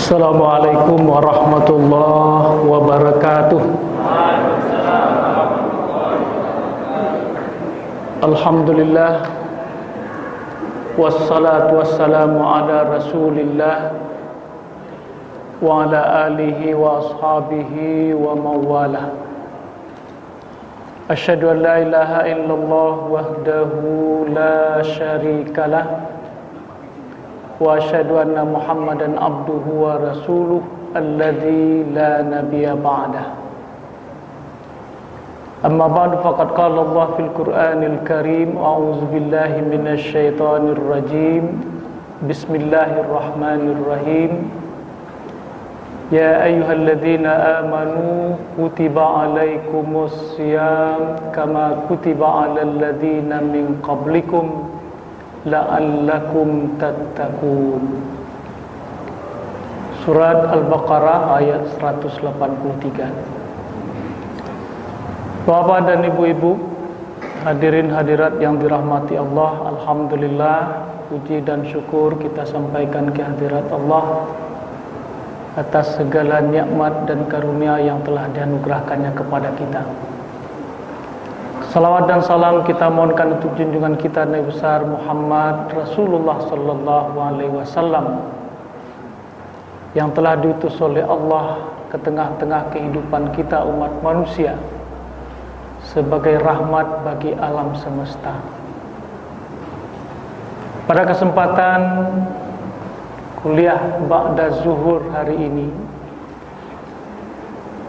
Assalamualaikum warahmatullahi wabarakatuh. Alhamdulillah, wassalatu wassalamu ala rasulillah wa ala alihi wa ashabihi wa mawalah. Asyhadu an la ilaha illallah wahdahu la syarikalah wa asyhadu anna Muhammadan abduhu wa rasuluh alladzi la nabiyya ba'dah. Amma ba'du, faqad qala Allah fil Qur'anil Karim, a'udzu billahi minasy syaithanir rajim. Bismillahirrahmanirrahim. Ya ayyuhalladzina amanu kutiba alaikumus syiyam kama kutiba alal ladzina min qablikum la'allakum tattaqun. Surat Al-Baqarah ayat 183. Bapak dan ibu-ibu, hadirin hadirat yang dirahmati Allah, alhamdulillah, puji dan syukur kita sampaikan ke hadirat Allah atas segala nikmat dan karunia yang telah dianugerahkannya kepada kita. Salawat dan salam kita mohonkan untuk junjungan kita Nabi besar Muhammad Rasulullah sallallahu alaihi wasallam yang telah diutus oleh Allah ke tengah-tengah kehidupan kita umat manusia sebagai rahmat bagi alam semesta. Pada kesempatan kuliah ba'da zuhur hari ini,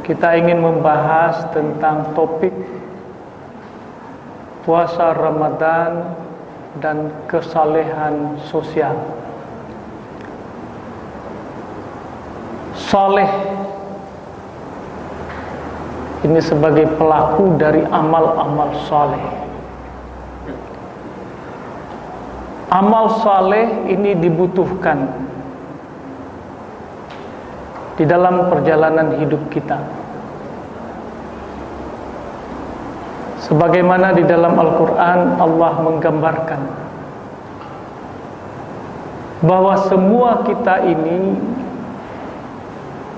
kita ingin membahas tentang topik puasa Ramadan dan kesalehan sosial. Saleh ini sebagai pelaku dari amal-amal saleh. Amal saleh ini dibutuhkan di dalam perjalanan hidup kita. Sebagaimana di dalam Al-Quran Allah menggambarkan bahwa semua kita ini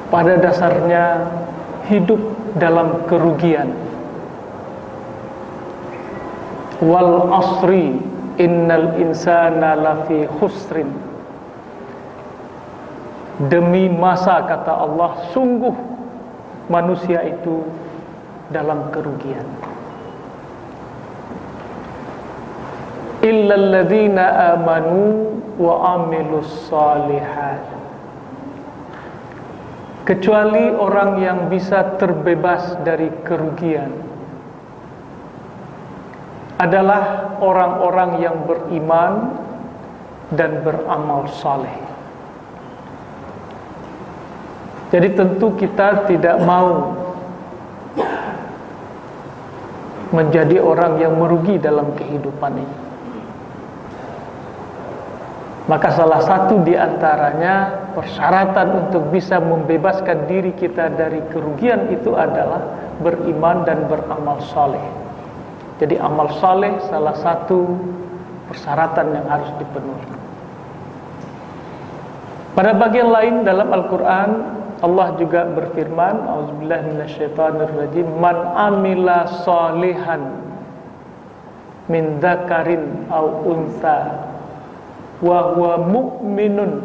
pada dasarnya hidup dalam kerugian. Wal asri innal insana lafi khusrin. Demi masa, kata Allah, sungguh manusia itu dalam kerugian. Illal ladzina amanu wa amilus shalihat. Kecuali orang yang bisa terbebas dari kerugian adalah orang-orang yang beriman dan beramal saleh. Jadi tentu kita tidak mau menjadi orang yang merugi dalam kehidupan ini. Maka salah satu di antaranya persyaratan untuk bisa membebaskan diri kita dari kerugian itu adalah beriman dan beramal saleh. Jadi amal saleh salah satu persyaratan yang harus dipenuhi. Pada bagian lain dalam Al-Quran Allah juga berfirman, a'udzubillahi minasyaitonirrajim, man amila salihan min dzakarin aw untha wa huwa mu'minun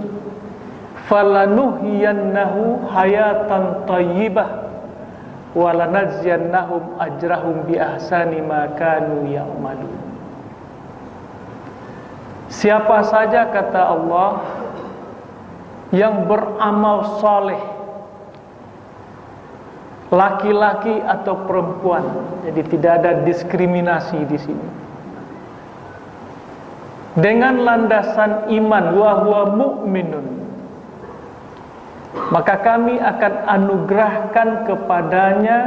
falanuhyiyannahu hayatan thayyibah wa lanajziyannahum ajrahum bi ahsani ma kanu ya'malun. Siapa saja, kata Allah, yang beramal saleh, laki-laki atau perempuan, jadi tidak ada diskriminasi di sini, dengan landasan iman, wa huwa mu'minun, maka kami akan anugerahkan kepadanya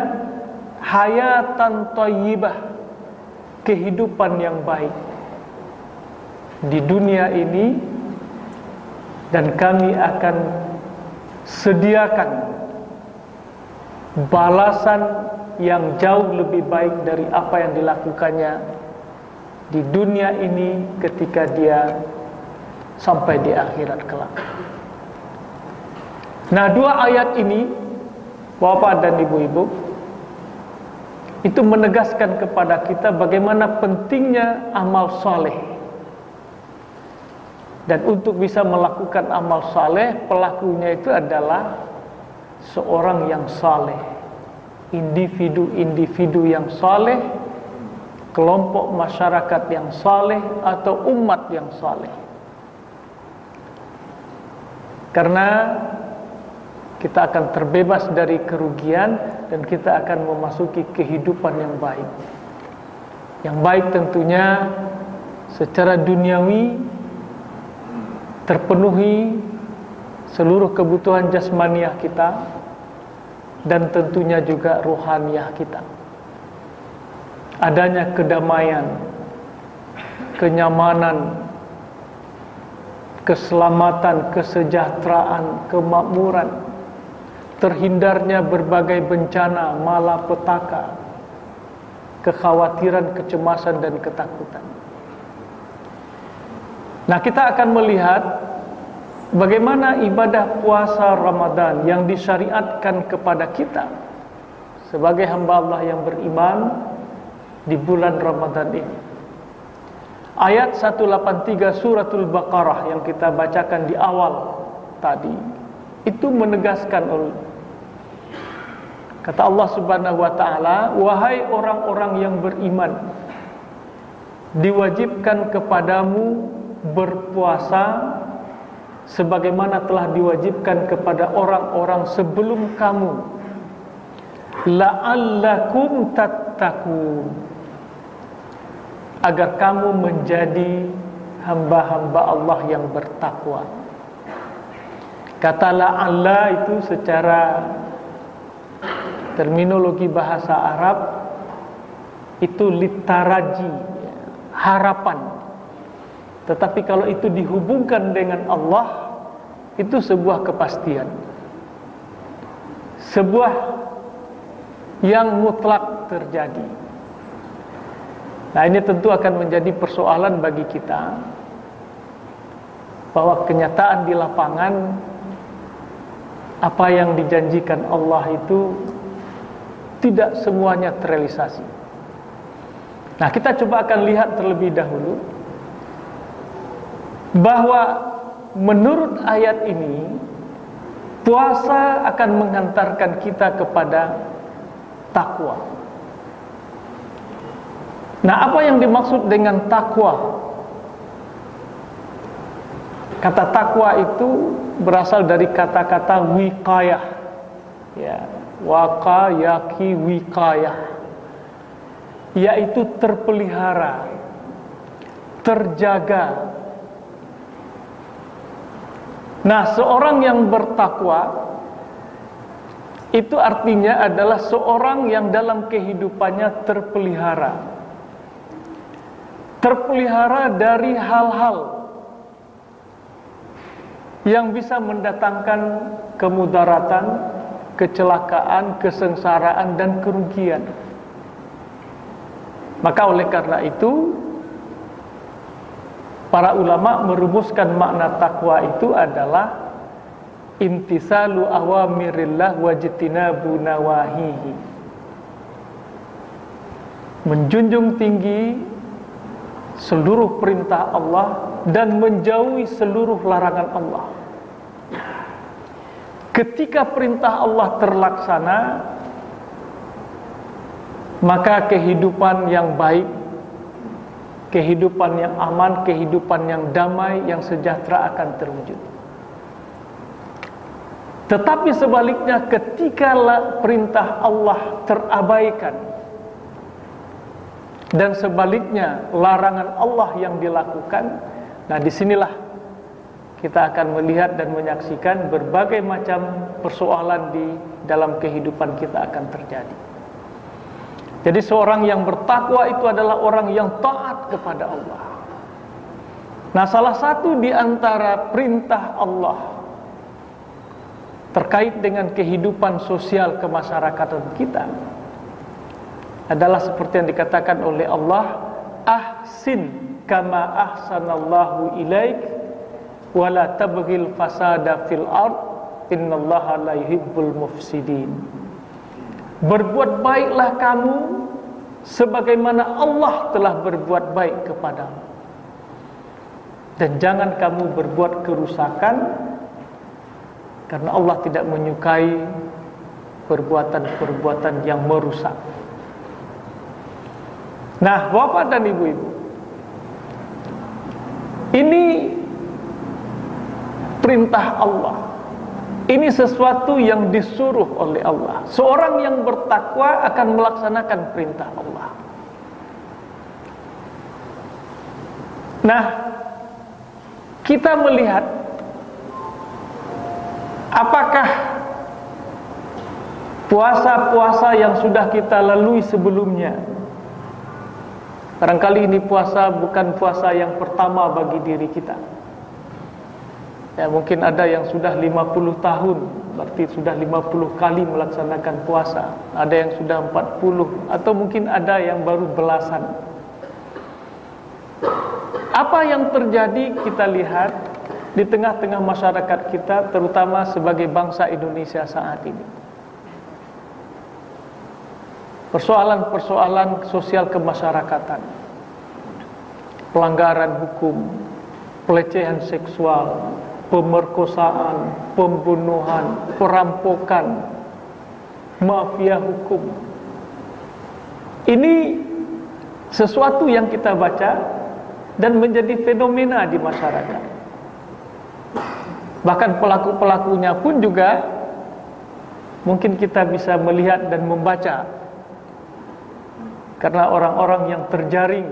hayatan thayyibah, kehidupan yang baik di dunia ini, dan kami akan sediakan balasan yang jauh lebih baik dari apa yang dilakukannya di dunia ini ketika dia sampai di akhirat kelak. Nah, dua ayat ini, Bapak dan Ibu-ibu, itu menegaskan kepada kita bagaimana pentingnya amal saleh. Dan untuk bisa melakukan amal saleh, pelakunya itu adalah seorang yang saleh, individu-individu yang saleh, kelompok masyarakat yang saleh, atau umat yang saleh. Karena kita akan terbebas dari kerugian dan kita akan memasuki kehidupan yang baik. Yang baik tentunya secara duniawi terpenuhi seluruh kebutuhan jasmaniah kita, dan tentunya juga rohaniah kita. Adanya kedamaian, kenyamanan, keselamatan, kesejahteraan, kemakmuran, terhindarnya berbagai bencana, malapetaka, kekhawatiran, kecemasan, dan ketakutan. Nah, kita akan melihat bagaimana ibadah puasa Ramadan yang disyariatkan kepada kita sebagai hamba Allah yang beriman di bulan Ramadan ini. Ayat 183 suratul Baqarah yang kita bacakan di awal tadi, itu menegaskan kata Allah Subhanahu wa taala, "Wahai orang-orang yang beriman, diwajibkan kepadamu berpuasa sebagaimana telah diwajibkan kepada orang-orang sebelum kamu, la'allakum tattaqun, agar kamu menjadi hamba-hamba Allah yang bertakwa." Kata la'alla itu secara terminologi bahasa Arab itu litaraji, harapan. Tetapi kalau itu dihubungkan dengan Allah, itu sebuah kepastian, sebuah yang mutlak terjadi. Nah, ini tentu akan menjadi persoalan bagi kita, bahwa kenyataan di lapangan apa yang dijanjikan Allah itu tidak semuanya terrealisasi. Nah, kita coba akan lihat terlebih dahulu bahwa menurut ayat ini puasa akan menghantarkan kita kepada takwa. Nah, apa yang dimaksud dengan takwa? Kata takwa itu berasal dari kata-kata wiqayah, ya, waqayaki wiqayah, yaitu terpelihara, terjaga. Nah, seorang yang bertakwa itu artinya adalah seorang yang dalam kehidupannya terpelihara. Terpelihara dari hal-hal yang bisa mendatangkan kemudaratan, kecelakaan, kesengsaraan, dan kerugian. Maka oleh karena itu, para ulama merumuskan makna takwa itu adalah imtisalu awamirillah wajtinabu nawahihi, menjunjung tinggi seluruh perintah Allah dan menjauhi seluruh larangan Allah. Ketika perintah Allah terlaksana, maka kehidupan yang baik, kehidupan yang aman, kehidupan yang damai, yang sejahtera akan terwujud. Tetapi sebaliknya, ketika perintah Allah terabaikan dan sebaliknya larangan Allah yang dilakukan, nah disinilah kita akan melihat dan menyaksikan berbagai macam persoalan di dalam kehidupan kita akan terjadi. Jadi seorang yang bertakwa itu adalah orang yang taat kepada Allah. Nah, salah satu di antara perintah Allah terkait dengan kehidupan sosial kemasyarakatan kita adalah seperti yang dikatakan oleh Allah, ahsin kama ahsanallahu ilaik wala tabghil fasada fil ard innallaha la yuhibbul mufsidin. Berbuat baiklah kamu sebagaimana Allah telah berbuat baik kepadamu. Dan jangan kamu berbuat kerusakan, karena Allah tidak menyukai perbuatan-perbuatan yang merusak. Nah, Bapak dan Ibu-ibu, ini perintah Allah. Ini sesuatu yang disuruh oleh Allah. Seorang yang bertakwa akan melaksanakan perintah Allah. Nah, kita melihat apakah puasa-puasa yang sudah kita lalui sebelumnya, barangkali ini puasa bukan puasa yang pertama bagi diri kita. Ya, mungkin ada yang sudah 50 tahun, berarti sudah 50 kali melaksanakan puasa. Ada yang sudah 40, atau mungkin ada yang baru belasan. Apa yang terjadi kita lihat di tengah-tengah masyarakat kita, terutama sebagai bangsa Indonesia saat ini. Persoalan-persoalan sosial kemasyarakatan, pelanggaran hukum, pelecehan seksual, pemerkosaan, pembunuhan, perampokan, mafia hukum. Ini sesuatu yang kita baca dan menjadi fenomena di masyarakat. Bahkan pelaku-pelakunya pun juga mungkin kita bisa melihat dan membaca, karena orang-orang yang terjaring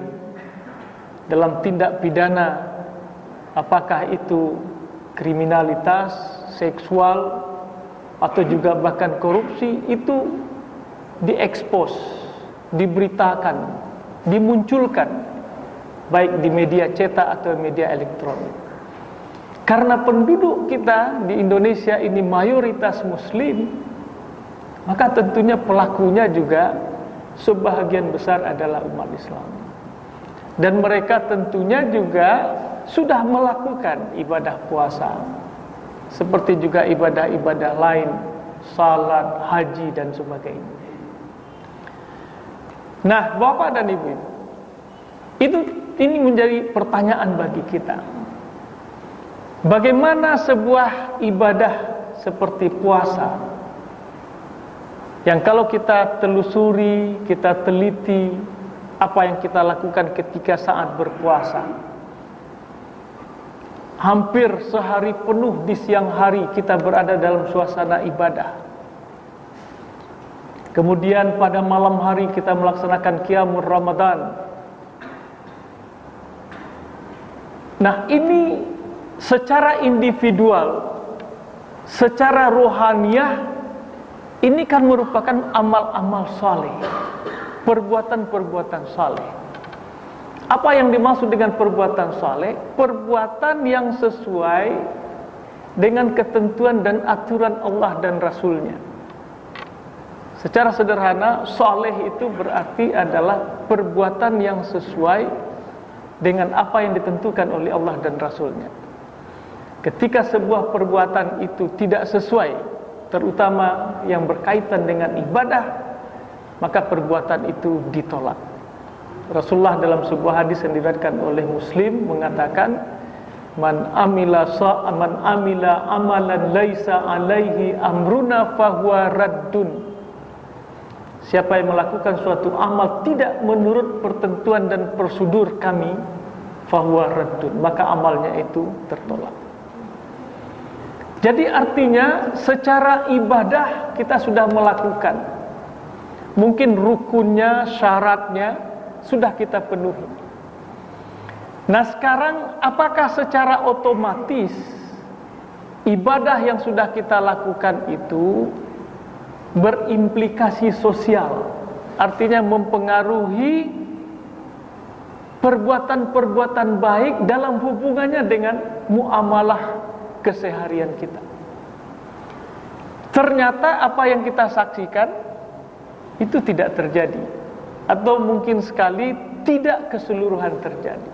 dalam tindak pidana, apakah itu kriminalitas, seksual, atau juga bahkan korupsi, itu diekspos, diberitakan, dimunculkan, baik di media cetak atau media elektronik. Karena penduduk kita di Indonesia ini mayoritas Muslim, maka tentunya pelakunya juga sebahagian besar adalah umat Islam. Dan mereka tentunya juga sudah melakukan ibadah puasa, seperti juga ibadah-ibadah lain, salat, haji, dan sebagainya. Nah, Bapak dan Ibu, ini menjadi pertanyaan bagi kita. Bagaimana sebuah ibadah seperti puasa, yang kalau kita telusuri, kita teliti apa yang kita lakukan ketika saat berpuasa, hampir sehari penuh di siang hari kita berada dalam suasana ibadah. Kemudian pada malam hari kita melaksanakan qiyamul Ramadan. Nah, ini secara individual, secara rohaniah, ini kan merupakan amal-amal saleh, perbuatan-perbuatan saleh. Apa yang dimaksud dengan perbuatan saleh? Perbuatan yang sesuai dengan ketentuan dan aturan Allah dan Rasulnya. Secara sederhana, saleh itu berarti adalah perbuatan yang sesuai dengan apa yang ditentukan oleh Allah dan Rasulnya. Ketika sebuah perbuatan itu tidak sesuai, terutama yang berkaitan dengan ibadah, maka perbuatan itu ditolak. Rasulullah dalam sebuah hadis yang diriwayatkan oleh Muslim mengatakan, man amila amalan laisa alaihi amruna fahuwa raddun. Siapa yang melakukan suatu amal tidak menurut pertentuan dan prosedur kami, fahuwa raddun, maka amalnya itu tertolak. Jadi artinya secara ibadah kita sudah melakukan, mungkin rukunnya, syaratnya sudah kita penuhi. Nah, sekarang apakah secara otomatis ibadah yang sudah kita lakukan itu berimplikasi sosial, artinya mempengaruhi perbuatan-perbuatan baik dalam hubungannya dengan muamalah keseharian kita? Ternyata apa yang kita saksikan itu tidak terjadi, atau mungkin sekali tidak keseluruhan terjadi.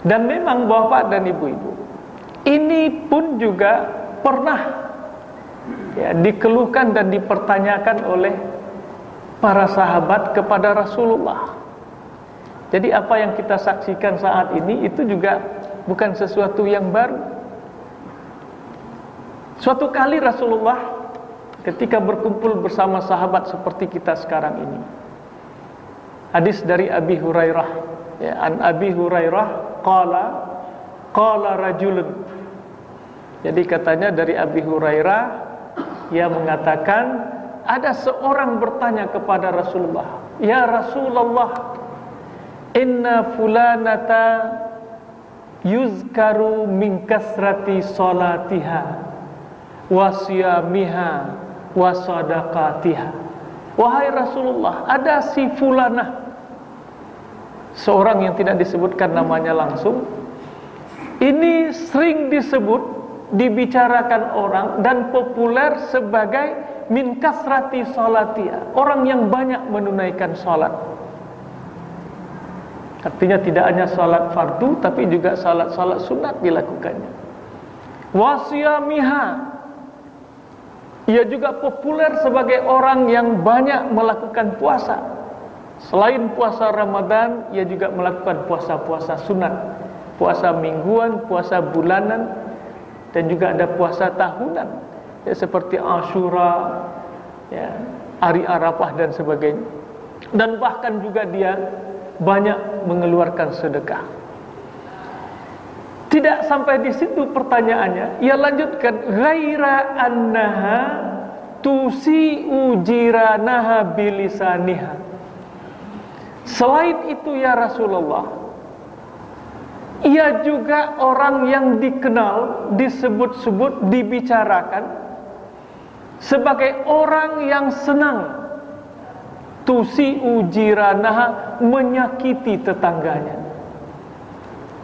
Dan memang Bapak dan Ibu-ibu, ini pun juga pernah ya, dikeluhkan dan dipertanyakan oleh para sahabat kepada Rasulullah. Jadi apa yang kita saksikan saat ini itu juga bukan sesuatu yang baru. Suatu kali Rasulullah ketika berkumpul bersama sahabat seperti kita sekarang ini, hadis dari Abi Hurairah, ya, an Abi Hurairah qala rajulun. Jadi katanya dari Abi Hurairah, ia mengatakan ada seorang bertanya kepada Rasulullah, "Ya Rasulullah, inna fulanata yuzkaru min kasrati salatiha wa siyamiha wa sadaqatiha." Wahai Rasulullah, ada si fulanah, seorang yang tidak disebutkan namanya langsung, ini sering disebut, dibicarakan orang dan populer sebagai min kasrati salatiha, orang yang banyak menunaikan salat. Artinya tidak hanya salat fardu, tapi juga salat-salat sunat dilakukannya. Wasiyamiha, ia juga populer sebagai orang yang banyak melakukan puasa. Selain puasa Ramadan, ia juga melakukan puasa-puasa sunat, puasa mingguan, puasa bulanan, dan juga ada puasa tahunan, ya, seperti Ashura, ya, hari Arafah dan sebagainya. Dan bahkan juga dia banyak mengeluarkan sedekah. Tidak sampai di situ pertanyaannya, ia lanjutkan, ghaira annaha tusi'u jiranaha bilisaniha. Selain itu ya Rasulullah, ia juga orang yang dikenal, disebut-sebut, dibicarakan sebagai orang yang senang tusi'u jiranaha, menyakiti tetangganya,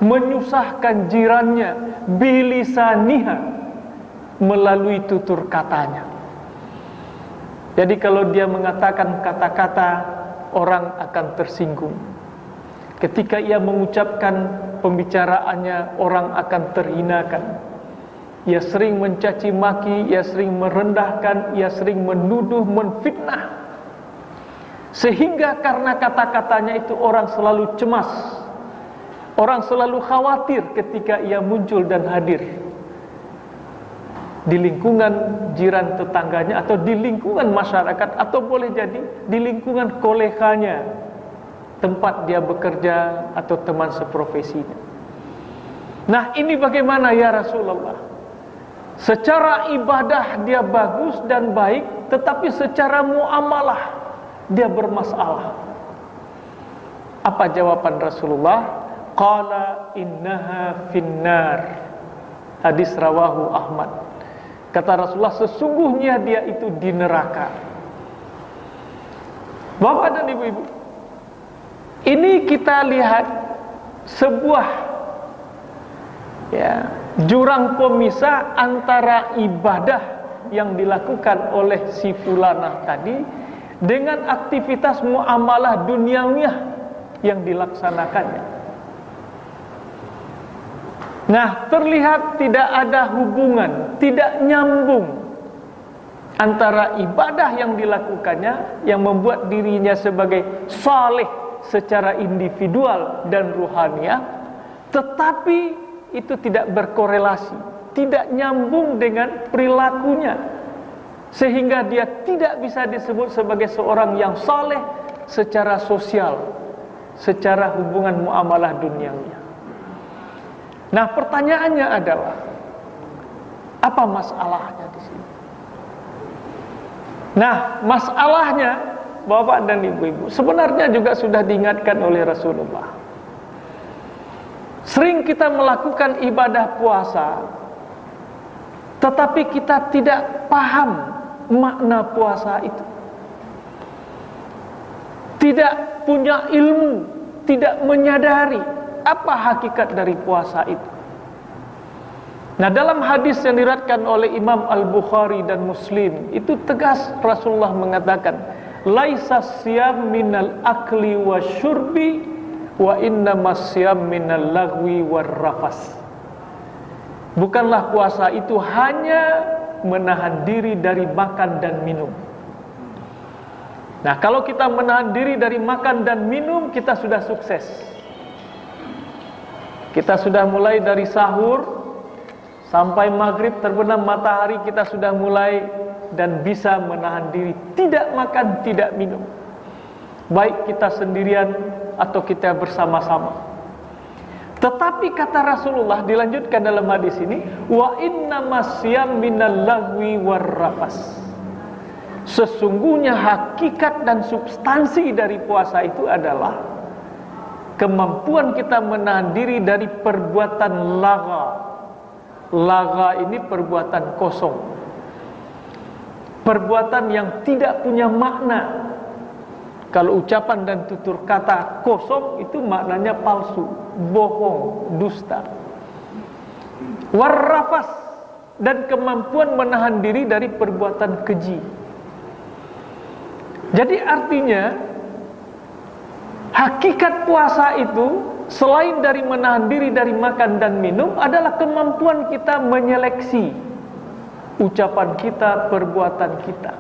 menyusahkan jirannya, bilisaniha, melalui tutur katanya. Jadi kalau dia mengatakan kata-kata, orang akan tersinggung. Ketika ia mengucapkan pembicaraannya, orang akan terhinakan. Ia sering mencaci maki, ia sering merendahkan, ia sering menuduh, menfitnah. Sehingga karena kata-katanya itu orang selalu cemas, orang selalu khawatir ketika ia muncul dan hadir di lingkungan jiran tetangganya, atau di lingkungan masyarakat, atau boleh jadi di lingkungan koleganya, tempat dia bekerja atau teman seprofesinya. Nah, ini bagaimana ya Rasulullah? Secara ibadah dia bagus dan baik, tetapi secara muamalah dia bermasalah. Apa jawaban Rasulullah? Qala innaha finnar. Hadis rawahu Ahmad. Kata Rasulullah, sesungguhnya dia itu di neraka. Bapak dan ibu-ibu, ini kita lihat sebuah, ya, jurang pemisah antara ibadah yang dilakukan oleh si fulanah tadi dengan aktivitas muamalah duniawiyah yang dilaksanakannya. Nah, terlihat tidak ada hubungan, tidak nyambung antara ibadah yang dilakukannya yang membuat dirinya sebagai saleh secara individual dan ruhaniyah, tetapi itu tidak berkorelasi, tidak nyambung dengan perilakunya, sehingga dia tidak bisa disebut sebagai seorang yang saleh secara sosial, secara hubungan muamalah duniawi. Nah, pertanyaannya adalah, apa masalahnya di sini? Nah, masalahnya, Bapak dan Ibu-ibu, sebenarnya juga sudah diingatkan oleh Rasulullah. Sering kita melakukan ibadah puasa, tetapi kita tidak paham makna puasa itu, tidak punya ilmu, tidak menyadari apa hakikat dari puasa itu. Nah, dalam hadis yang diriwayatkan oleh Imam Al-Bukhari dan Muslim, itu tegas Rasulullah mengatakan, laisa siyam minal akli wasyurbi wa innamas siyam minal lagwi warrafas. Bukanlah puasa itu hanya menahan diri dari makan dan minum. Nah, kalau kita menahan diri dari makan dan minum, kita sudah sukses. Kita sudah mulai dari sahur sampai maghrib terbenam matahari, kita sudah mulai dan bisa menahan diri tidak makan, tidak minum. Baik kita sendirian atau kita bersama-sama. Tetapi kata Rasulullah, dilanjutkan dalam hadis ini, wa innamas siyam minal lagwi warrafas. Sesungguhnya hakikat dan substansi dari puasa itu adalah kemampuan kita menahan diri dari perbuatan lagha. Lagha ini perbuatan kosong, perbuatan yang tidak punya makna. Kalau ucapan dan tutur kata kosong itu maknanya palsu, bohong, dusta. Warrafas, dan kemampuan menahan diri dari perbuatan keji. Jadi artinya hakikat puasa itu selain dari menahan diri dari makan dan minum adalah kemampuan kita menyeleksi ucapan kita, perbuatan kita,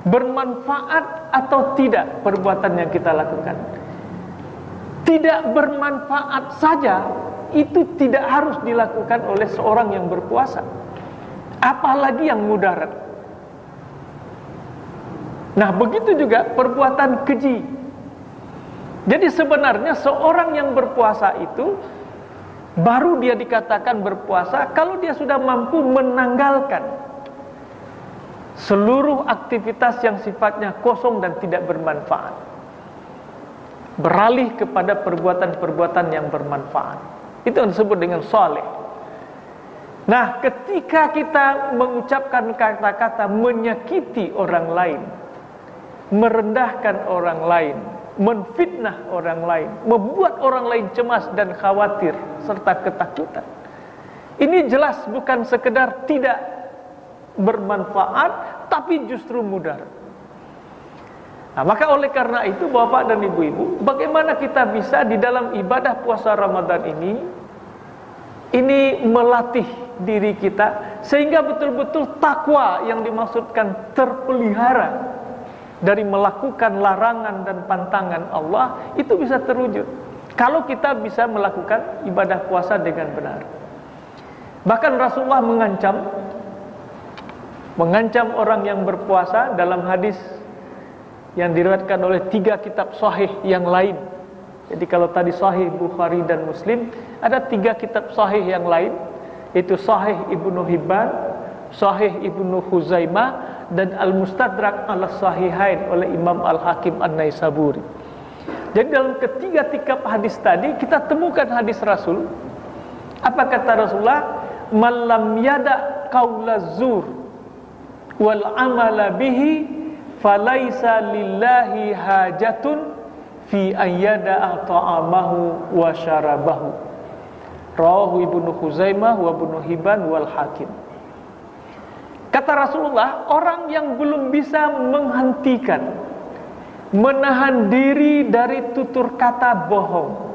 bermanfaat atau tidak perbuatan yang kita lakukan. Tidak bermanfaat saja itu tidak harus dilakukan oleh seorang yang berpuasa, apalagi yang mudarat. Nah, begitu juga perbuatan keji. Jadi sebenarnya seorang yang berpuasa itu baru dia dikatakan berpuasa kalau dia sudah mampu menanggalkan seluruh aktivitas yang sifatnya kosong dan tidak bermanfaat, beralih kepada perbuatan-perbuatan yang bermanfaat. Itu yang disebut dengan saleh. Nah, ketika kita mengucapkan kata-kata menyakiti orang lain, merendahkan orang lain, menfitnah orang lain, membuat orang lain cemas dan khawatir serta ketakutan, ini jelas bukan sekedar tidak bermanfaat, tapi justru mudarat. Nah, maka oleh karena itu Bapak dan Ibu-ibu, bagaimana kita bisa di dalam ibadah puasa Ramadan ini melatih diri kita sehingga betul-betul takwa yang dimaksudkan terpelihara dari melakukan larangan dan pantangan Allah itu bisa terwujud kalau kita bisa melakukan ibadah puasa dengan benar. Bahkan Rasulullah mengancam orang yang berpuasa dalam hadis yang diriwayatkan oleh 3 kitab sahih yang lain. Jadi kalau tadi sahih Bukhari dan Muslim, ada 3 kitab sahih yang lain, yaitu sahih Ibnu Hibban, sahih Ibnu Huzaimah, dan Al-Mustadrak ala Sahihain oleh Imam Al-Hakim An-Naisaburi. Jadi dalam ketiga hadis tadi kita temukan hadis Rasul. Apa kata Rasulullah? Man lam yada qaula zur wal amala bihi falaisa lillahi hajatun fi ayyada ta'amahu wa syarabahu. Rawahu Ibnu Huzaimah wa Ibnu Hibban wal Hakim. Kata Rasulullah, orang yang belum bisa menghentikan, menahan diri dari tutur kata bohong,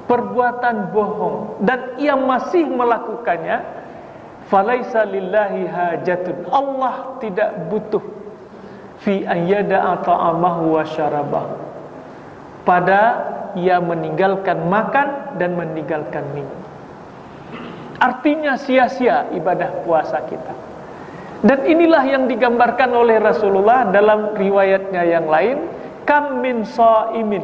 perbuatan bohong, dan ia masih melakukannya, falaisa lillahi hajatun. Allah tidak butuh fi ayyada ta'amahu wa syarabahu, pada ia meninggalkan makan dan meninggalkan minum. Artinya sia-sia ibadah puasa kita. Dan inilah yang digambarkan oleh Rasulullah dalam riwayatnya yang lain, kam min shaimin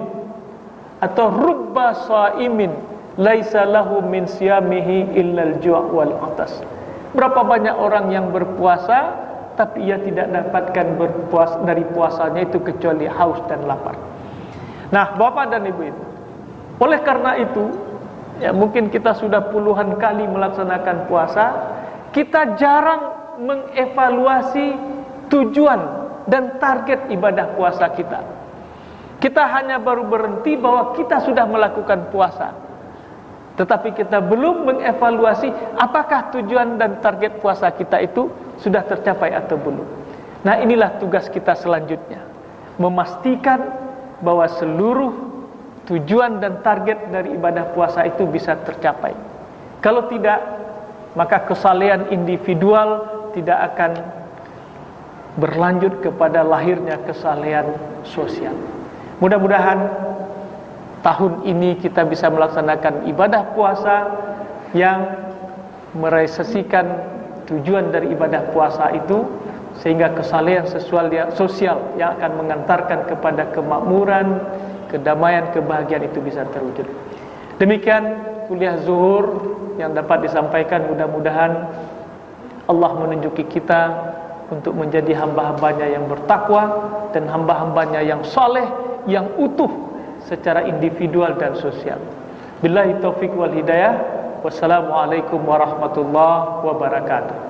atau rubba shaimin laisa lahu min siyamihi illal ju' wal 'atas. Berapa banyak orang yang berpuasa tapi ia tidak dapatkan berpuasa dari puasanya itu kecuali haus dan lapar. Nah, Bapak dan Ibu itu, oleh karena itu, ya mungkin kita sudah puluhan kali melaksanakan puasa, kita jarang mengevaluasi tujuan dan target ibadah puasa kita. Kita hanya baru berhenti bahwa kita sudah melakukan puasa, tetapi kita belum mengevaluasi apakah tujuan dan target puasa kita itu sudah tercapai atau belum. Nah, inilah tugas kita selanjutnya, memastikan bahwa seluruh tujuan dan target dari ibadah puasa itu bisa tercapai. Kalau tidak, maka kesalehan individual tidak akan berlanjut kepada lahirnya kesalehan sosial. Mudah-mudahan tahun ini kita bisa melaksanakan ibadah puasa yang merealisasikan tujuan dari ibadah puasa itu, sehingga kesalehan sosial yang akan mengantarkan kepada kemakmuran, kedamaian, kebahagiaan itu bisa terwujud. Demikian kuliah zuhur yang dapat disampaikan. Mudah-mudahan Allah menunjuki kita untuk menjadi hamba-hambanya yang bertakwa dan hamba-hambanya yang soleh, yang utuh secara individual dan sosial. Billahi taufiq wal hidayah. Wassalamualaikum warahmatullahi wabarakatuh.